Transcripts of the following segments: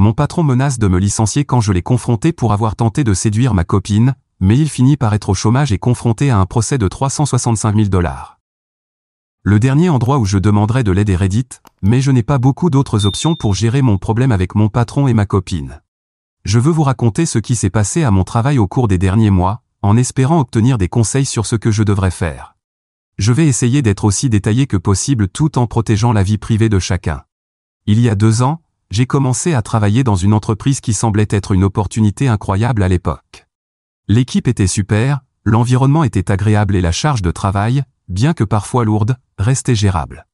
Mon patron menace de me licencier quand je l'ai confronté pour avoir tenté de séduire ma copine, mais il finit par être au chômage et confronté à un procès de 365 000 $. Le dernier endroit où je demanderai de l'aide est Reddit, mais je n'ai pas beaucoup d'autres options pour gérer mon problème avec mon patron et ma copine. Je veux vous raconter ce qui s'est passé à mon travail au cours des derniers mois, en espérant obtenir des conseils sur ce que je devrais faire. Je vais essayer d'être aussi détaillé que possible tout en protégeant la vie privée de chacun. Il y a 2 ans, j'ai commencé à travailler dans une entreprise qui semblait être une opportunité incroyable à l'époque. L'équipe était super, l'environnement était agréable et la charge de travail, bien que parfois lourde, restait gérable.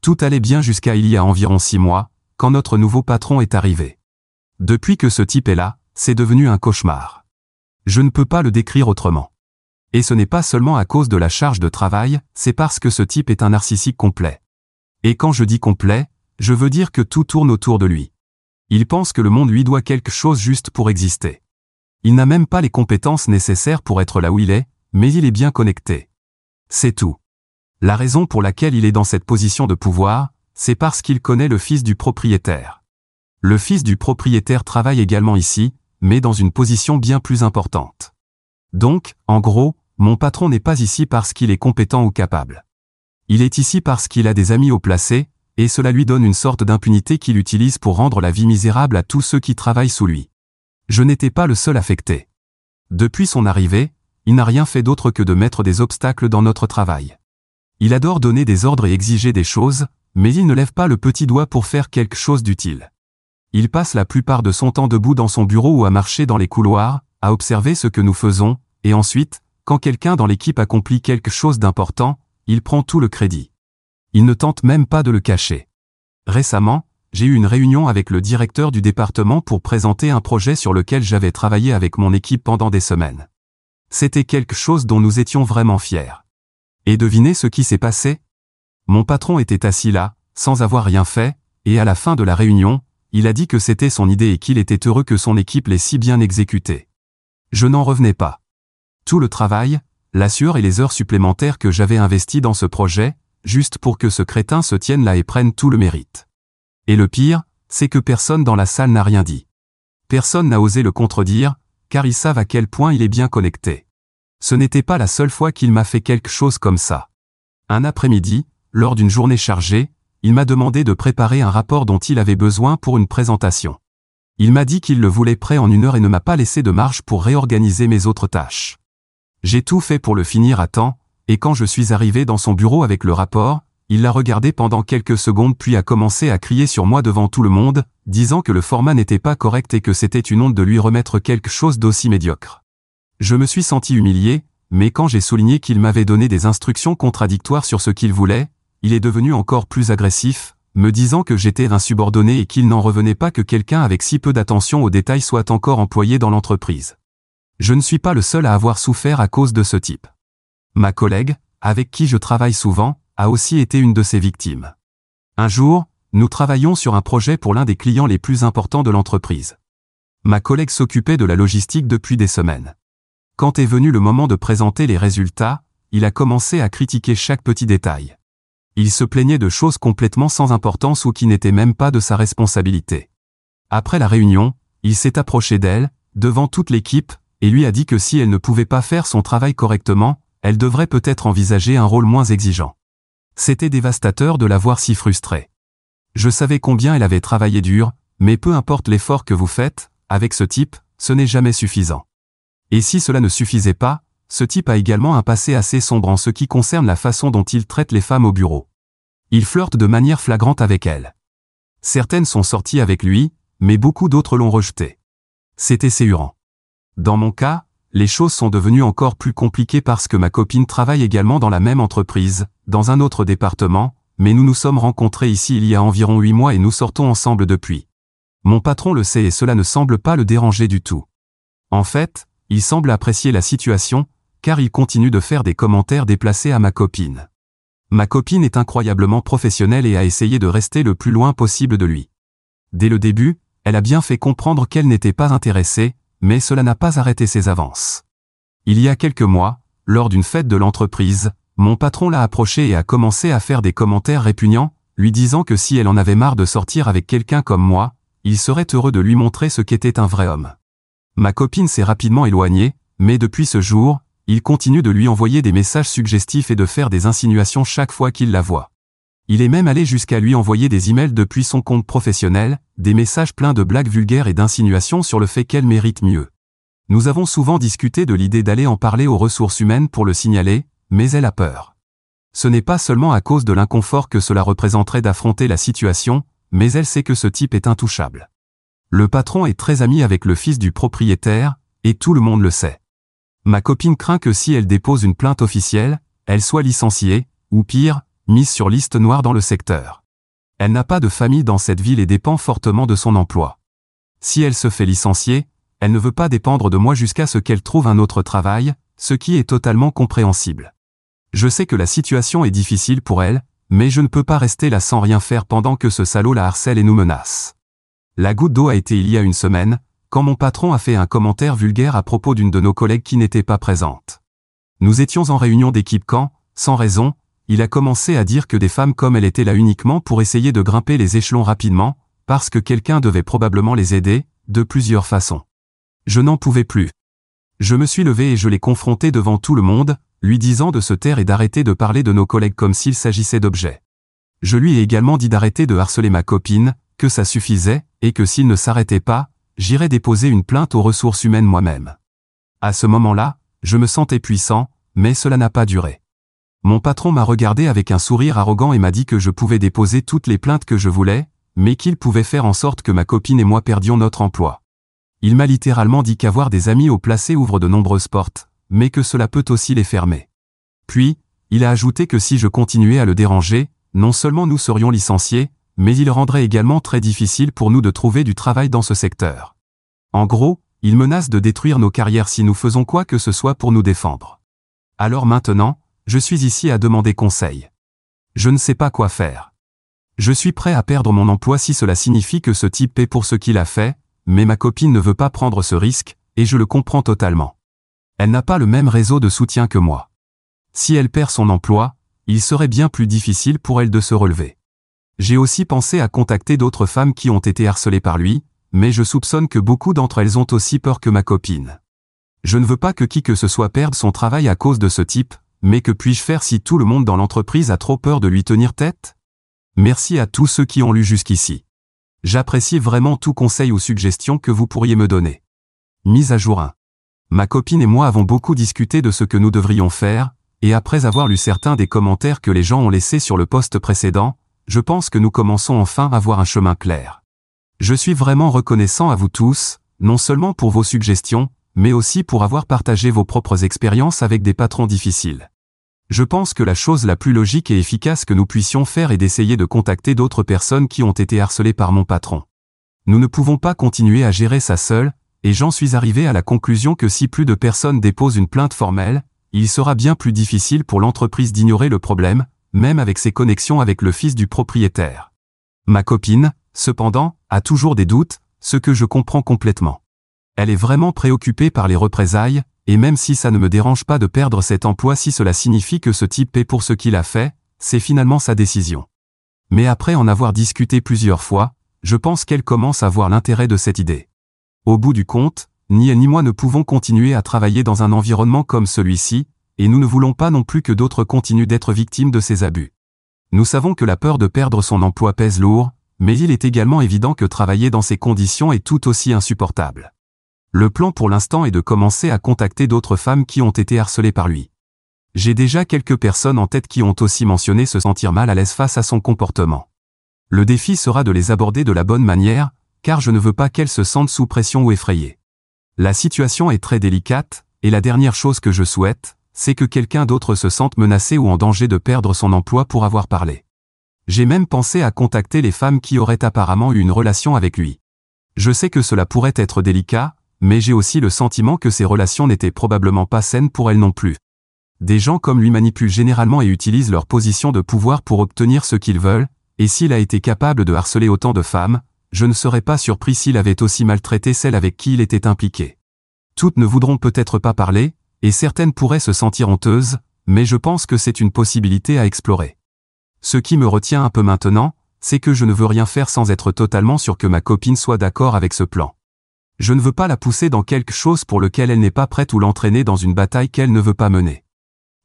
Tout allait bien jusqu'à il y a environ 6 mois, quand notre nouveau patron est arrivé. Depuis que ce type est là, c'est devenu un cauchemar. Je ne peux pas le décrire autrement. Et ce n'est pas seulement à cause de la charge de travail, c'est parce que ce type est un narcissique complet. Et quand je dis complet, je veux dire que tout tourne autour de lui. Il pense que le monde lui doit quelque chose juste pour exister. Il n'a même pas les compétences nécessaires pour être là où il est, mais il est bien connecté. C'est tout. La raison pour laquelle il est dans cette position de pouvoir, c'est parce qu'il connaît le fils du propriétaire. Le fils du propriétaire travaille également ici, mais dans une position bien plus importante. Donc, en gros, mon patron n'est pas ici parce qu'il est compétent ou capable. Il est ici parce qu'il a des amis haut placés, et cela lui donne une sorte d'impunité qu'il utilise pour rendre la vie misérable à tous ceux qui travaillent sous lui. Je n'étais pas le seul affecté. Depuis son arrivée, il n'a rien fait d'autre que de mettre des obstacles dans notre travail. Il adore donner des ordres et exiger des choses, mais il ne lève pas le petit doigt pour faire quelque chose d'utile. Il passe la plupart de son temps debout dans son bureau ou à marcher dans les couloirs, à observer ce que nous faisons, et ensuite, quand quelqu'un dans l'équipe accomplit quelque chose d'important, il prend tout le crédit. Il ne tente même pas de le cacher. Récemment, j'ai eu une réunion avec le directeur du département pour présenter un projet sur lequel j'avais travaillé avec mon équipe pendant des semaines. C'était quelque chose dont nous étions vraiment fiers. Et devinez ce qui s'est passé? Mon patron était assis là, sans avoir rien fait, et à la fin de la réunion, il a dit que c'était son idée et qu'il était heureux que son équipe l'ait si bien exécutée. Je n'en revenais pas. Tout le travail, la sueur et les heures supplémentaires que j'avais investies dans ce projet, juste pour que ce crétin se tienne là et prenne tout le mérite. Et le pire, c'est que personne dans la salle n'a rien dit. Personne n'a osé le contredire, car ils savent à quel point il est bien connecté. Ce n'était pas la seule fois qu'il m'a fait quelque chose comme ça. Un après-midi, lors d'une journée chargée, il m'a demandé de préparer un rapport dont il avait besoin pour une présentation. Il m'a dit qu'il le voulait prêt en 1 heure et ne m'a pas laissé de marge pour réorganiser mes autres tâches. J'ai tout fait pour le finir à temps, et quand je suis arrivé dans son bureau avec le rapport, il l'a regardé pendant quelques secondes puis a commencé à crier sur moi devant tout le monde, disant que le format n'était pas correct et que c'était une honte de lui remettre quelque chose d'aussi médiocre. Je me suis senti humilié, mais quand j'ai souligné qu'il m'avait donné des instructions contradictoires sur ce qu'il voulait, il est devenu encore plus agressif, me disant que j'étais un subordonné et qu'il n'en revenait pas que quelqu'un avec si peu d'attention aux détails soit encore employé dans l'entreprise. Je ne suis pas le seul à avoir souffert à cause de ce type. Ma collègue, avec qui je travaille souvent, a aussi été une de ces victimes. Un jour, nous travaillions sur un projet pour l'un des clients les plus importants de l'entreprise. Ma collègue s'occupait de la logistique depuis des semaines. Quand est venu le moment de présenter les résultats, il a commencé à critiquer chaque petit détail. Il se plaignait de choses complètement sans importance ou qui n'étaient même pas de sa responsabilité. Après la réunion, il s'est approché d'elle, devant toute l'équipe, et lui a dit que si elle ne pouvait pas faire son travail correctement, elle devrait peut-être envisager un rôle moins exigeant. C'était dévastateur de la voir si frustrée. Je savais combien elle avait travaillé dur, mais peu importe l'effort que vous faites, avec ce type, ce n'est jamais suffisant. Et si cela ne suffisait pas, ce type a également un passé assez sombre en ce qui concerne la façon dont il traite les femmes au bureau. Il flirte de manière flagrante avec elles. Certaines sont sorties avec lui, mais beaucoup d'autres l'ont rejeté. C'était séhurant. Dans mon cas, les choses sont devenues encore plus compliquées parce que ma copine travaille également dans la même entreprise, dans un autre département, mais nous nous sommes rencontrés ici il y a environ 8 mois et nous sortons ensemble depuis. Mon patron le sait et cela ne semble pas le déranger du tout. En fait, il semble apprécier la situation, car il continue de faire des commentaires déplacés à ma copine. Ma copine est incroyablement professionnelle et a essayé de rester le plus loin possible de lui. Dès le début, elle a bien fait comprendre qu'elle n'était pas intéressée, mais cela n'a pas arrêté ses avances. Il y a quelques mois, lors d'une fête de l'entreprise, mon patron l'a approchée et a commencé à faire des commentaires répugnants, lui disant que si elle en avait marre de sortir avec quelqu'un comme moi, il serait heureux de lui montrer ce qu'était un vrai homme. Ma copine s'est rapidement éloignée, mais depuis ce jour, il continue de lui envoyer des messages suggestifs et de faire des insinuations chaque fois qu'il la voit. Il est même allé jusqu'à lui envoyer des emails depuis son compte professionnel, des messages pleins de blagues vulgaires et d'insinuations sur le fait qu'elle mérite mieux. Nous avons souvent discuté de l'idée d'aller en parler aux ressources humaines pour le signaler, mais elle a peur. Ce n'est pas seulement à cause de l'inconfort que cela représenterait d'affronter la situation, mais elle sait que ce type est intouchable. Le patron est très ami avec le fils du propriétaire, et tout le monde le sait. Ma copine craint que si elle dépose une plainte officielle, elle soit licenciée, ou pire, mise sur liste noire dans le secteur. Elle n'a pas de famille dans cette ville et dépend fortement de son emploi. Si elle se fait licencier, elle ne veut pas dépendre de moi jusqu'à ce qu'elle trouve un autre travail, ce qui est totalement compréhensible. Je sais que la situation est difficile pour elle, mais je ne peux pas rester là sans rien faire pendant que ce salaud la harcèle et nous menace. La goutte d'eau a été il y a une semaine, quand mon patron a fait un commentaire vulgaire à propos d'une de nos collègues qui n'était pas présente. Nous étions en réunion d'équipe quand, sans raison, il a commencé à dire que des femmes comme elle étaient là uniquement pour essayer de grimper les échelons rapidement, parce que quelqu'un devait probablement les aider, de plusieurs façons. Je n'en pouvais plus. Je me suis levé et je l'ai confronté devant tout le monde, lui disant de se taire et d'arrêter de parler de nos collègues comme s'il s'agissait d'objets. Je lui ai également dit d'arrêter de harceler ma copine, que ça suffisait, et que s'il ne s'arrêtait pas, j'irais déposer une plainte aux ressources humaines moi-même. À ce moment-là, je me sentais puissant, mais cela n'a pas duré. Mon patron m'a regardé avec un sourire arrogant et m'a dit que je pouvais déposer toutes les plaintes que je voulais, mais qu'il pouvait faire en sorte que ma copine et moi perdions notre emploi. Il m'a littéralement dit qu'avoir des amis haut placés ouvre de nombreuses portes, mais que cela peut aussi les fermer. Puis, il a ajouté que si je continuais à le déranger, non seulement nous serions licenciés, mais il rendrait également très difficile pour nous de trouver du travail dans ce secteur. En gros, il menace de détruire nos carrières si nous faisons quoi que ce soit pour nous défendre. Alors maintenant, je suis ici à demander conseil. Je ne sais pas quoi faire. Je suis prêt à perdre mon emploi si cela signifie que ce type paie pour ce qu'il a fait, mais ma copine ne veut pas prendre ce risque, et je le comprends totalement. Elle n'a pas le même réseau de soutien que moi. Si elle perd son emploi, il serait bien plus difficile pour elle de se relever. J'ai aussi pensé à contacter d'autres femmes qui ont été harcelées par lui, mais je soupçonne que beaucoup d'entre elles ont aussi peur que ma copine. Je ne veux pas que qui que ce soit perde son travail à cause de ce type, mais que puis-je faire si tout le monde dans l'entreprise a trop peur de lui tenir tête? Merci à tous ceux qui ont lu jusqu'ici. J'apprécie vraiment tout conseil ou suggestion que vous pourriez me donner. Mise à jour 1. Ma copine et moi avons beaucoup discuté de ce que nous devrions faire, et après avoir lu certains des commentaires que les gens ont laissés sur le post précédent, je pense que nous commençons enfin à voir un chemin clair. Je suis vraiment reconnaissant à vous tous, non seulement pour vos suggestions, mais aussi pour avoir partagé vos propres expériences avec des patrons difficiles. Je pense que la chose la plus logique et efficace que nous puissions faire est d'essayer de contacter d'autres personnes qui ont été harcelées par mon patron. Nous ne pouvons pas continuer à gérer ça seul, et j'en suis arrivé à la conclusion que si plus de personnes déposent une plainte formelle, il sera bien plus difficile pour l'entreprise d'ignorer le problème, même avec ses connexions avec le fils du propriétaire. Ma copine, cependant, a toujours des doutes, ce que je comprends complètement. Elle est vraiment préoccupée par les représailles, et même si ça ne me dérange pas de perdre cet emploi si cela signifie que ce type paie pour ce qu'il a fait, c'est finalement sa décision. Mais après en avoir discuté plusieurs fois, je pense qu'elle commence à voir l'intérêt de cette idée. Au bout du compte, ni elle ni moi ne pouvons continuer à travailler dans un environnement comme celui-ci, et nous ne voulons pas non plus que d'autres continuent d'être victimes de ces abus. Nous savons que la peur de perdre son emploi pèse lourd, mais il est également évident que travailler dans ces conditions est tout aussi insupportable. Le plan pour l'instant est de commencer à contacter d'autres femmes qui ont été harcelées par lui. J'ai déjà quelques personnes en tête qui ont aussi mentionné se sentir mal à l'aise face à son comportement. Le défi sera de les aborder de la bonne manière, car je ne veux pas qu'elles se sentent sous pression ou effrayées. La situation est très délicate, et la dernière chose que je souhaite, c'est que quelqu'un d'autre se sente menacé ou en danger de perdre son emploi pour avoir parlé. J'ai même pensé à contacter les femmes qui auraient apparemment eu une relation avec lui. Je sais que cela pourrait être délicat, mais j'ai aussi le sentiment que ces relations n'étaient probablement pas saines pour elles non plus. Des gens comme lui manipulent généralement et utilisent leur position de pouvoir pour obtenir ce qu'ils veulent, et s'il a été capable de harceler autant de femmes, je ne serais pas surpris s'il avait aussi maltraité celles avec qui il était impliqué. Toutes ne voudront peut-être pas parler, et certaines pourraient se sentir honteuses, mais je pense que c'est une possibilité à explorer. Ce qui me retient un peu maintenant, c'est que je ne veux rien faire sans être totalement sûr que ma copine soit d'accord avec ce plan. Je ne veux pas la pousser dans quelque chose pour lequel elle n'est pas prête ou l'entraîner dans une bataille qu'elle ne veut pas mener.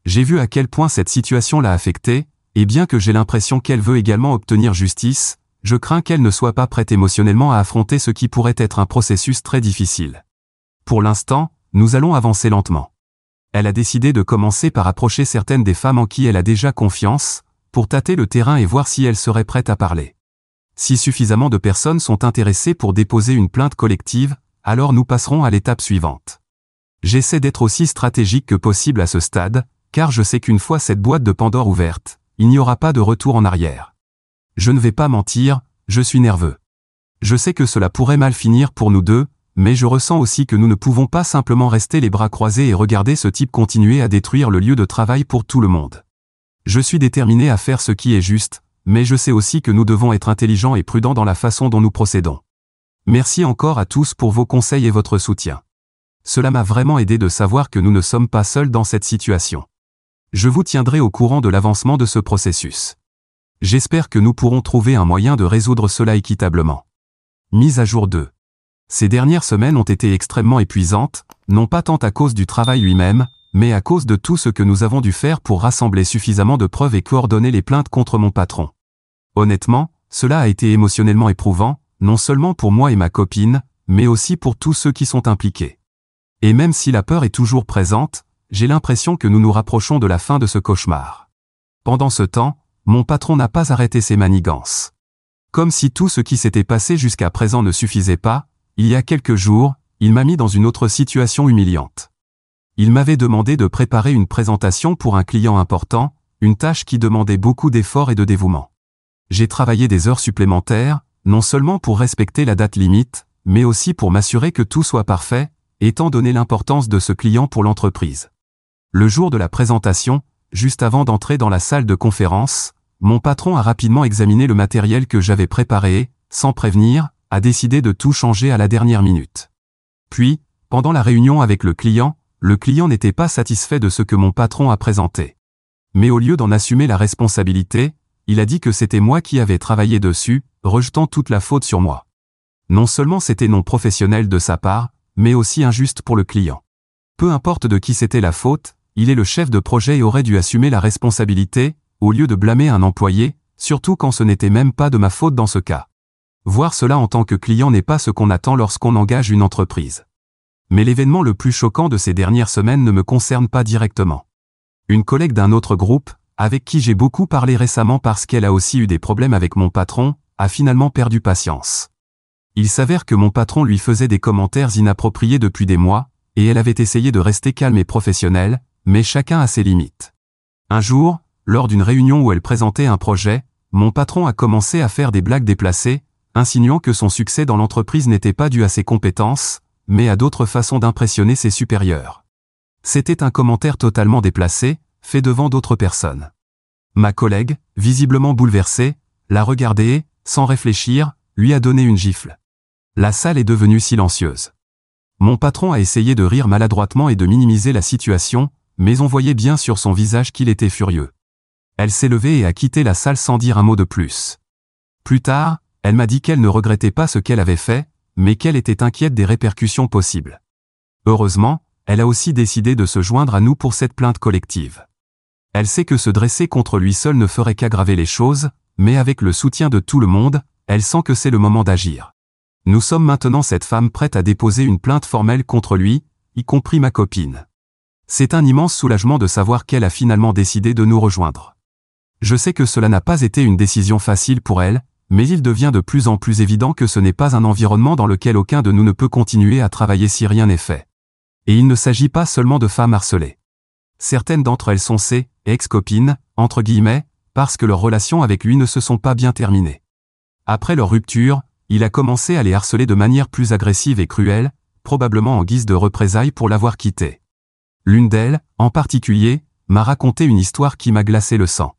J'ai vu à quel point cette situation l'a affectée, et bien que j'ai l'impression qu'elle veut également obtenir justice, je crains qu'elle ne soit pas prête émotionnellement à affronter ce qui pourrait être un processus très difficile. Pour l'instant, nous allons avancer lentement. Elle a décidé de commencer par approcher certaines des femmes en qui elle a déjà confiance, pour tâter le terrain et voir si elles seraient prêtes à parler. Si suffisamment de personnes sont intéressées pour déposer une plainte collective, alors nous passerons à l'étape suivante. J'essaie d'être aussi stratégique que possible à ce stade, car je sais qu'une fois cette boîte de Pandore ouverte, il n'y aura pas de retour en arrière. Je ne vais pas mentir, je suis nerveux. Je sais que cela pourrait mal finir pour nous deux, mais je ressens aussi que nous ne pouvons pas simplement rester les bras croisés et regarder ce type continuer à détruire le lieu de travail pour tout le monde. Je suis déterminé à faire ce qui est juste, mais je sais aussi que nous devons être intelligents et prudents dans la façon dont nous procédons. Merci encore à tous pour vos conseils et votre soutien. Cela m'a vraiment aidé de savoir que nous ne sommes pas seuls dans cette situation. Je vous tiendrai au courant de l'avancement de ce processus. J'espère que nous pourrons trouver un moyen de résoudre cela équitablement. Mise à jour 2. Ces dernières semaines ont été extrêmement épuisantes, non pas tant à cause du travail lui-même, mais à cause de tout ce que nous avons dû faire pour rassembler suffisamment de preuves et coordonner les plaintes contre mon patron. Honnêtement, cela a été émotionnellement éprouvant, non seulement pour moi et ma copine, mais aussi pour tous ceux qui sont impliqués. Et même si la peur est toujours présente, j'ai l'impression que nous nous rapprochons de la fin de ce cauchemar. Pendant ce temps, mon patron n'a pas arrêté ses manigances. Comme si tout ce qui s'était passé jusqu'à présent ne suffisait pas, il y a quelques jours, il m'a mis dans une autre situation humiliante. Il m'avait demandé de préparer une présentation pour un client important, une tâche qui demandait beaucoup d'efforts et de dévouement. J'ai travaillé des heures supplémentaires, non seulement pour respecter la date limite, mais aussi pour m'assurer que tout soit parfait, étant donné l'importance de ce client pour l'entreprise. Le jour de la présentation, juste avant d'entrer dans la salle de conférence, mon patron a rapidement examiné le matériel que j'avais préparé et, sans prévenir, a décidé de tout changer à la dernière minute. Puis, pendant la réunion avec le client n'était pas satisfait de ce que mon patron a présenté. Mais au lieu d'en assumer la responsabilité, il a dit que c'était moi qui avais travaillé dessus, rejetant toute la faute sur moi. Non seulement c'était non professionnel de sa part, mais aussi injuste pour le client. Peu importe de qui c'était la faute, il est le chef de projet et aurait dû assumer la responsabilité, au lieu de blâmer un employé, surtout quand ce n'était même pas de ma faute dans ce cas. Voir cela en tant que client n'est pas ce qu'on attend lorsqu'on engage une entreprise. Mais l'événement le plus choquant de ces dernières semaines ne me concerne pas directement. Une collègue d'un autre groupe, avec qui j'ai beaucoup parlé récemment parce qu'elle a aussi eu des problèmes avec mon patron, a finalement perdu patience. Il s'avère que mon patron lui faisait des commentaires inappropriés depuis des mois, et elle avait essayé de rester calme et professionnelle, mais chacun a ses limites. Un jour, lors d'une réunion où elle présentait un projet, mon patron a commencé à faire des blagues déplacées, insinuant que son succès dans l'entreprise n'était pas dû à ses compétences, mais à d'autres façons d'impressionner ses supérieurs. C'était un commentaire totalement déplacé, fait devant d'autres personnes. Ma collègue, visiblement bouleversée, l'a regardé et, sans réfléchir, lui a donné une gifle. La salle est devenue silencieuse. Mon patron a essayé de rire maladroitement et de minimiser la situation, mais on voyait bien sur son visage qu'il était furieux. Elle s'est levée et a quitté la salle sans dire un mot de plus. Plus tard, elle m'a dit qu'elle ne regrettait pas ce qu'elle avait fait, mais qu'elle était inquiète des répercussions possibles. Heureusement, elle a aussi décidé de se joindre à nous pour cette plainte collective. Elle sait que se dresser contre lui seul ne ferait qu'aggraver les choses, mais avec le soutien de tout le monde, elle sent que c'est le moment d'agir. Nous sommes maintenant cette femme prête à déposer une plainte formelle contre lui, y compris ma copine. C'est un immense soulagement de savoir qu'elle a finalement décidé de nous rejoindre. Je sais que cela n'a pas été une décision facile pour elle, mais il devient de plus en plus évident que ce n'est pas un environnement dans lequel aucun de nous ne peut continuer à travailler si rien n'est fait. Et il ne s'agit pas seulement de femmes harcelées. Certaines d'entre elles sont ses « ex-copines », entre guillemets, parce que leurs relations avec lui ne se sont pas bien terminées. Après leur rupture, il a commencé à les harceler de manière plus agressive et cruelle, probablement en guise de représailles pour l'avoir quitté. L'une d'elles, en particulier, m'a raconté une histoire qui m'a glacé le sang.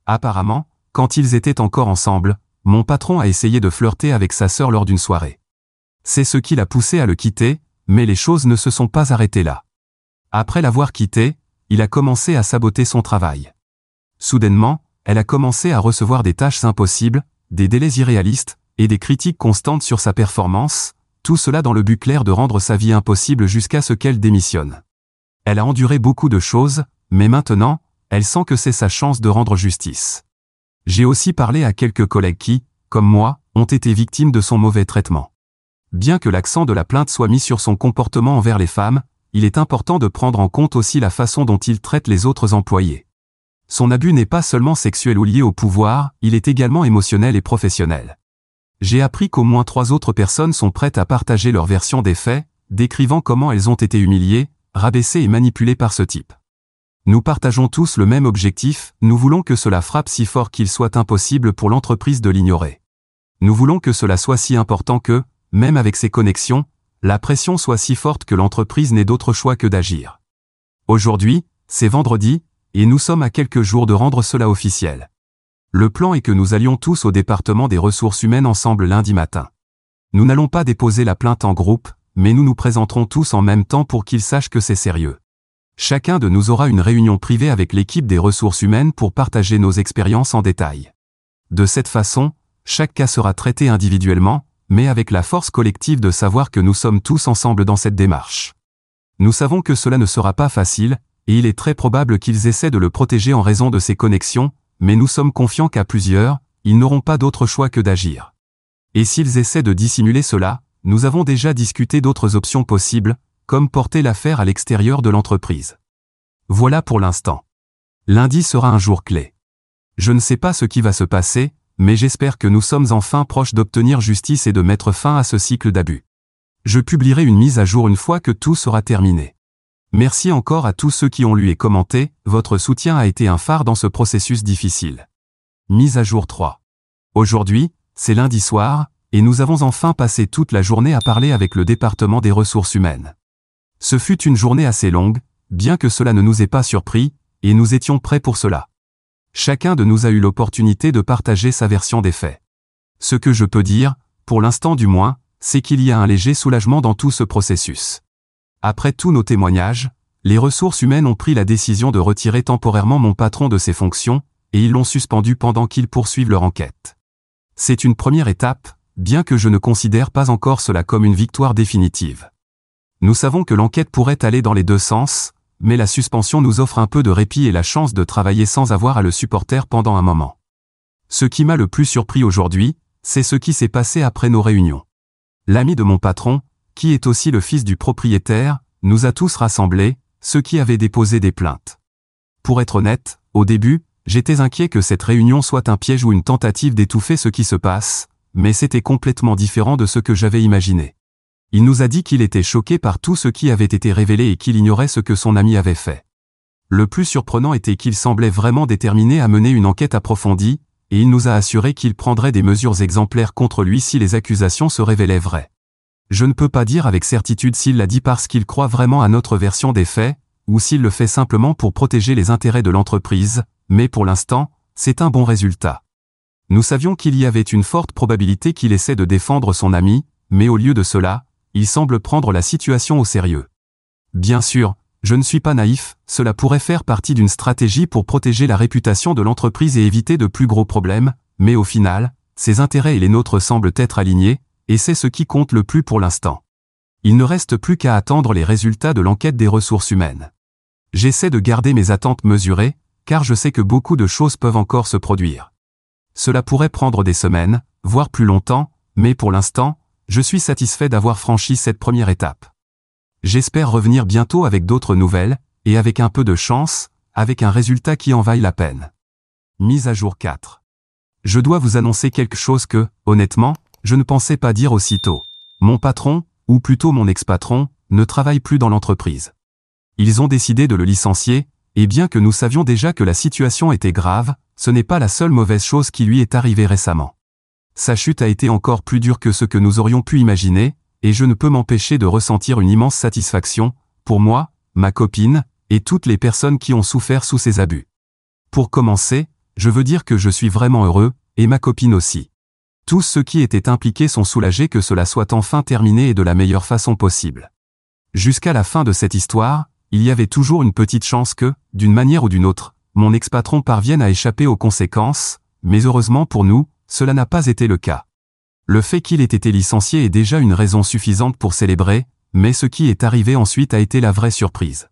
Apparemment, quand ils étaient encore ensemble, mon patron a essayé de flirter avec sa sœur lors d'une soirée. C'est ce qui l'a poussé à le quitter, mais les choses ne se sont pas arrêtées là. Après l'avoir quitté, il a commencé à saboter son travail. Soudainement, elle a commencé à recevoir des tâches impossibles, des délais irréalistes, et des critiques constantes sur sa performance, tout cela dans le but clair de rendre sa vie impossible jusqu'à ce qu'elle démissionne. Elle a enduré beaucoup de choses, mais maintenant, elle sent que c'est sa chance de rendre justice. J'ai aussi parlé à quelques collègues qui, comme moi, ont été victimes de son mauvais traitement. Bien que l'accent de la plainte soit mis sur son comportement envers les femmes, il est important de prendre en compte aussi la façon dont il traite les autres employés. Son abus n'est pas seulement sexuel ou lié au pouvoir, il est également émotionnel et professionnel. J'ai appris qu'au moins 3 autres personnes sont prêtes à partager leur version des faits, décrivant comment elles ont été humiliées, rabaissées et manipulées par ce type. Nous partageons tous le même objectif, nous voulons que cela frappe si fort qu'il soit impossible pour l'entreprise de l'ignorer. Nous voulons que cela soit si important que, même avec ses connexions, la pression soit si forte que l'entreprise n'ait d'autre choix que d'agir. Aujourd'hui, c'est vendredi, et nous sommes à quelques jours de rendre cela officiel. Le plan est que nous allions tous au département des ressources humaines ensemble lundi matin. Nous n'allons pas déposer la plainte en groupe, mais nous nous présenterons tous en même temps pour qu'ils sachent que c'est sérieux. Chacun de nous aura une réunion privée avec l'équipe des ressources humaines pour partager nos expériences en détail. De cette façon, chaque cas sera traité individuellement, mais avec la force collective de savoir que nous sommes tous ensemble dans cette démarche. Nous savons que cela ne sera pas facile, et il est très probable qu'ils essaient de le protéger en raison de ses connexions, mais nous sommes confiants qu'à plusieurs, ils n'auront pas d'autre choix que d'agir. Et s'ils essaient de dissimuler cela, nous avons déjà discuté d'autres options possibles, comme porter l'affaire à l'extérieur de l'entreprise. Voilà pour l'instant. Lundi sera un jour clé. Je ne sais pas ce qui va se passer, mais j'espère que nous sommes enfin proches d'obtenir justice et de mettre fin à ce cycle d'abus. Je publierai une mise à jour une fois que tout sera terminé. Merci encore à tous ceux qui ont lu et commenté, votre soutien a été un phare dans ce processus difficile. Mise à jour 3. Aujourd'hui, c'est lundi soir, et nous avons enfin passé toute la journée à parler avec le département des ressources humaines. Ce fut une journée assez longue, bien que cela ne nous ait pas surpris, et nous étions prêts pour cela. Chacun de nous a eu l'opportunité de partager sa version des faits. Ce que je peux dire, pour l'instant du moins, c'est qu'il y a un léger soulagement dans tout ce processus. Après tous nos témoignages, les ressources humaines ont pris la décision de retirer temporairement mon patron de ses fonctions, et ils l'ont suspendu pendant qu'ils poursuivent leur enquête. C'est une première étape, bien que je ne considère pas encore cela comme une victoire définitive. Nous savons que l'enquête pourrait aller dans les deux sens, mais la suspension nous offre un peu de répit et la chance de travailler sans avoir à le supporter pendant un moment. Ce qui m'a le plus surpris aujourd'hui, c'est ce qui s'est passé après nos réunions. L'ami de mon patron, qui est aussi le fils du propriétaire, nous a tous rassemblés, ceux qui avaient déposé des plaintes. Pour être honnête, au début, j'étais inquiet que cette réunion soit un piège ou une tentative d'étouffer ce qui se passe, mais c'était complètement différent de ce que j'avais imaginé. Il nous a dit qu'il était choqué par tout ce qui avait été révélé et qu'il ignorait ce que son ami avait fait. Le plus surprenant était qu'il semblait vraiment déterminé à mener une enquête approfondie, et il nous a assuré qu'il prendrait des mesures exemplaires contre lui si les accusations se révélaient vraies. Je ne peux pas dire avec certitude s'il l'a dit parce qu'il croit vraiment à notre version des faits, ou s'il le fait simplement pour protéger les intérêts de l'entreprise, mais pour l'instant, c'est un bon résultat. Nous savions qu'il y avait une forte probabilité qu'il essaie de défendre son ami, mais au lieu de cela, il semble prendre la situation au sérieux. Bien sûr, je ne suis pas naïf, cela pourrait faire partie d'une stratégie pour protéger la réputation de l'entreprise et éviter de plus gros problèmes, mais au final, ses intérêts et les nôtres semblent être alignés, et c'est ce qui compte le plus pour l'instant. Il ne reste plus qu'à attendre les résultats de l'enquête des ressources humaines. J'essaie de garder mes attentes mesurées, car je sais que beaucoup de choses peuvent encore se produire. Cela pourrait prendre des semaines, voire plus longtemps, mais pour l'instant, je suis satisfait d'avoir franchi cette première étape. J'espère revenir bientôt avec d'autres nouvelles, et avec un peu de chance, avec un résultat qui en vaille la peine. Mise à jour 4. Je dois vous annoncer quelque chose que, honnêtement, je ne pensais pas dire aussitôt. Mon patron, ou plutôt mon ex-patron, ne travaille plus dans l'entreprise. Ils ont décidé de le licencier, et bien que nous savions déjà que la situation était grave, ce n'est pas la seule mauvaise chose qui lui est arrivée récemment. Sa chute a été encore plus dure que ce que nous aurions pu imaginer, et je ne peux m'empêcher de ressentir une immense satisfaction, pour moi, ma copine, et toutes les personnes qui ont souffert sous ces abus. Pour commencer, je veux dire que je suis vraiment heureux, et ma copine aussi. Tous ceux qui étaient impliqués sont soulagés que cela soit enfin terminé et de la meilleure façon possible. Jusqu'à la fin de cette histoire, il y avait toujours une petite chance que, d'une manière ou d'une autre, mon ex-patron parvienne à échapper aux conséquences, mais heureusement pour nous, cela n'a pas été le cas. Le fait qu'il ait été licencié est déjà une raison suffisante pour célébrer, mais ce qui est arrivé ensuite a été la vraie surprise.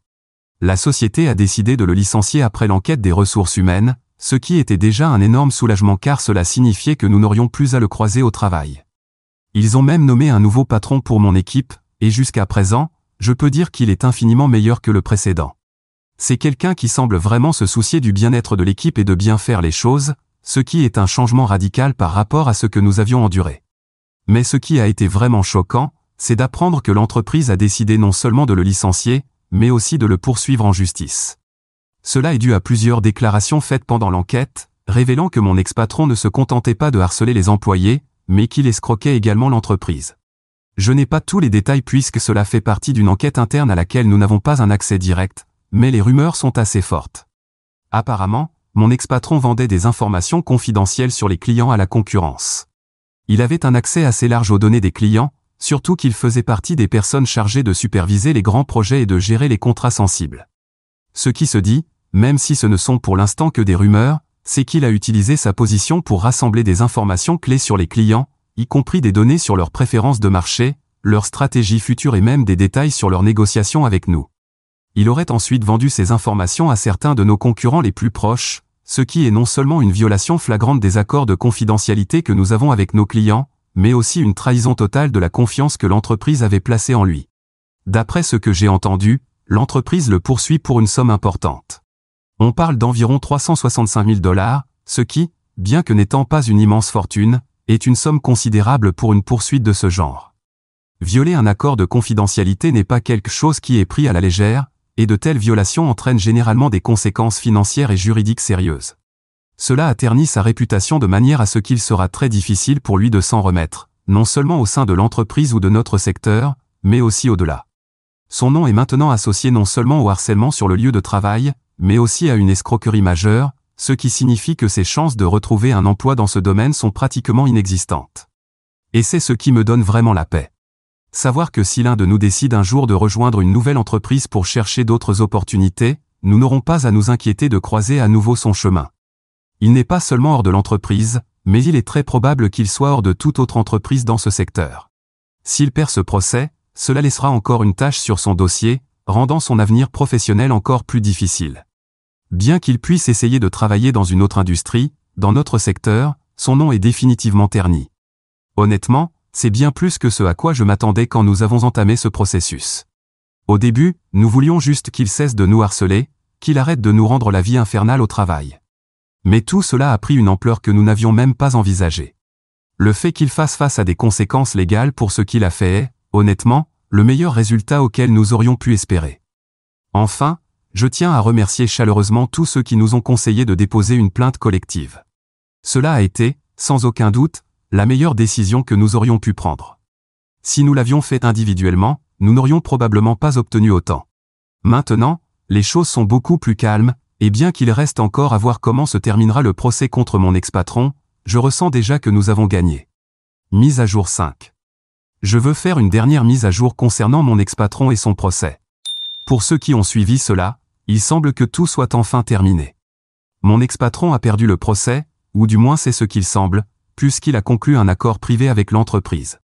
La société a décidé de le licencier après l'enquête des ressources humaines, ce qui était déjà un énorme soulagement car cela signifiait que nous n'aurions plus à le croiser au travail. Ils ont même nommé un nouveau patron pour mon équipe, et jusqu'à présent, je peux dire qu'il est infiniment meilleur que le précédent. C'est quelqu'un qui semble vraiment se soucier du bien-être de l'équipe et de bien faire les choses, ce qui est un changement radical par rapport à ce que nous avions enduré. Mais ce qui a été vraiment choquant, c'est d'apprendre que l'entreprise a décidé non seulement de le licencier, mais aussi de le poursuivre en justice. Cela est dû à plusieurs déclarations faites pendant l'enquête, révélant que mon ex-patron ne se contentait pas de harceler les employés, mais qu'il escroquait également l'entreprise. Je n'ai pas tous les détails puisque cela fait partie d'une enquête interne à laquelle nous n'avons pas un accès direct, mais les rumeurs sont assez fortes. Apparemment, mon ex-patron vendait des informations confidentielles sur les clients à la concurrence. Il avait un accès assez large aux données des clients, surtout qu'il faisait partie des personnes chargées de superviser les grands projets et de gérer les contrats sensibles. Ce qui se dit, même si ce ne sont pour l'instant que des rumeurs, c'est qu'il a utilisé sa position pour rassembler des informations clés sur les clients, y compris des données sur leurs préférences de marché, leur stratégie future et même des détails sur leurs négociations avec nous. Il aurait ensuite vendu ces informations à certains de nos concurrents les plus proches, ce qui est non seulement une violation flagrante des accords de confidentialité que nous avons avec nos clients, mais aussi une trahison totale de la confiance que l'entreprise avait placée en lui. D'après ce que j'ai entendu, l'entreprise le poursuit pour une somme importante. On parle d'environ 365 000 $, ce qui, bien que n'étant pas une immense fortune, est une somme considérable pour une poursuite de ce genre. Violer un accord de confidentialité n'est pas quelque chose qui est pris à la légère, et de telles violations entraînent généralement des conséquences financières et juridiques sérieuses. Cela a terni sa réputation de manière à ce qu'il sera très difficile pour lui de s'en remettre, non seulement au sein de l'entreprise ou de notre secteur, mais aussi au-delà. Son nom est maintenant associé non seulement au harcèlement sur le lieu de travail, mais aussi à une escroquerie majeure, ce qui signifie que ses chances de retrouver un emploi dans ce domaine sont pratiquement inexistantes. Et c'est ce qui me donne vraiment la paix. Savoir que si l'un de nous décide un jour de rejoindre une nouvelle entreprise pour chercher d'autres opportunités, nous n'aurons pas à nous inquiéter de croiser à nouveau son chemin. Il n'est pas seulement hors de l'entreprise, mais il est très probable qu'il soit hors de toute autre entreprise dans ce secteur. S'il perd ce procès, cela laissera encore une tache sur son dossier, rendant son avenir professionnel encore plus difficile. Bien qu'il puisse essayer de travailler dans une autre industrie, dans notre secteur, son nom est définitivement terni. Honnêtement, c'est bien plus que ce à quoi je m'attendais quand nous avons entamé ce processus. Au début, nous voulions juste qu'il cesse de nous harceler, qu'il arrête de nous rendre la vie infernale au travail. Mais tout cela a pris une ampleur que nous n'avions même pas envisagée. Le fait qu'il fasse face à des conséquences légales pour ce qu'il a fait est, honnêtement, le meilleur résultat auquel nous aurions pu espérer. Enfin, je tiens à remercier chaleureusement tous ceux qui nous ont conseillé de déposer une plainte collective. Cela a été, sans aucun doute, la meilleure décision que nous aurions pu prendre. Si nous l'avions fait individuellement, nous n'aurions probablement pas obtenu autant. Maintenant, les choses sont beaucoup plus calmes, et bien qu'il reste encore à voir comment se terminera le procès contre mon ex-patron, je ressens déjà que nous avons gagné. Mise à jour 5. Je veux faire une dernière mise à jour concernant mon ex-patron et son procès. Pour ceux qui ont suivi cela, il semble que tout soit enfin terminé. Mon ex-patron a perdu le procès, ou du moins c'est ce qu'il semble, puisqu'il a conclu un accord privé avec l'entreprise.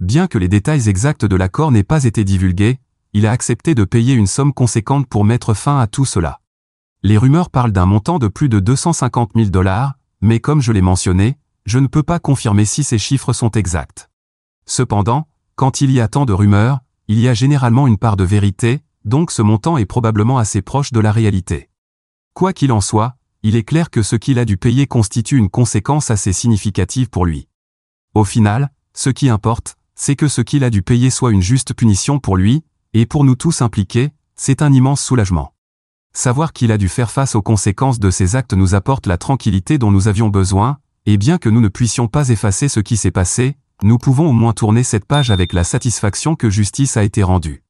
Bien que les détails exacts de l'accord n'aient pas été divulgués, il a accepté de payer une somme conséquente pour mettre fin à tout cela. Les rumeurs parlent d'un montant de plus de 250 000 $, mais comme je l'ai mentionné, je ne peux pas confirmer si ces chiffres sont exacts. Cependant, quand il y a tant de rumeurs, il y a généralement une part de vérité, donc ce montant est probablement assez proche de la réalité. Quoi qu'il en soit, il est clair que ce qu'il a dû payer constitue une conséquence assez significative pour lui. Au final, ce qui importe, c'est que ce qu'il a dû payer soit une juste punition pour lui, et pour nous tous impliqués, c'est un immense soulagement. Savoir qu'il a dû faire face aux conséquences de ses actes nous apporte la tranquillité dont nous avions besoin, et bien que nous ne puissions pas effacer ce qui s'est passé, nous pouvons au moins tourner cette page avec la satisfaction que justice a été rendue.